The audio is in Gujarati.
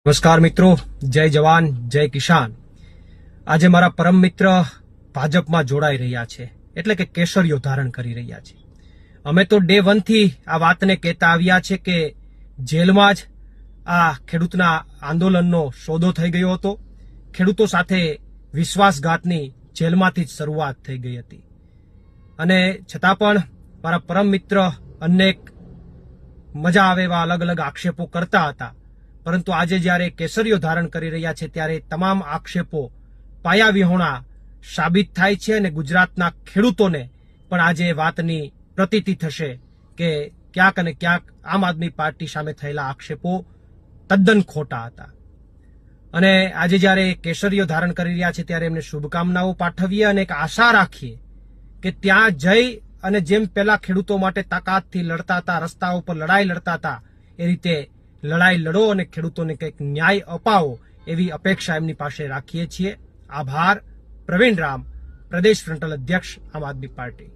નમસ્કાર મિત્રો, જય જવાન જય કિસાન। આજે મારા પરમ મિત્ર ભાજપમાં જોડાઈ રહ્યા છે, એટલે કે કેસરીઓ ધારણ કરી રહ્યા છે। અમે તો ડે 1 થી આ વાતને કહેતા આવ્યા છે કે જેલમાં જ આ ખેડૂતના આંદોલનનો સોદો થઈ ગયો હતો। ખેડૂતો સાથે વિશ્વાસઘાતની જેલમાંથી જ શરૂઆત થઈ ગઈ હતી અને છતાં પણ મારા પરમ મિત્ર અનેક મજા આવે એવા અલગ અલગ આક્ષેપો કરતા હતા, પરંતુ આજે જ્યારે કેસરીઓ ધારણ કરી રહ્યા છે ત્યારે તમામ આક્ષેપો પાયાવિહોણા સાબિત થાય છે અને ગુજરાતના ખેડૂતોને પણ આજે વાતની પ્રતીતિ થશે કે ક્યાંક અને ક્યાંક આમ આદમી પાર્ટી સામે થયેલા આક્ષેપો તદ્દન ખોટા હતા। અને આજે જ્યારે કેસરીઓ ધારણ કરી રહ્યા છે ત્યારે એમને શુભકામનાઓ પાઠવીએ અને એક આશા રાખીએ કે ત્યાં જઈ અને જેમ પહેલા ખેડૂતો માટે તાકાતથી લડતા હતા, રસ્તા ઉપર લડાઈ લડતા હતા, એ રીતે લડાઈ લડો અને ખેડૂતોને કંઈક ન્યાય અપાવો એવી અપેક્ષા એમની પાસે રાખીએ છીએ। આભાર। પ્રવીણ રામ, પ્રદેશ ફ્રન્ટલ અધ્યક્ષ, આમ આદમી પાર્ટી।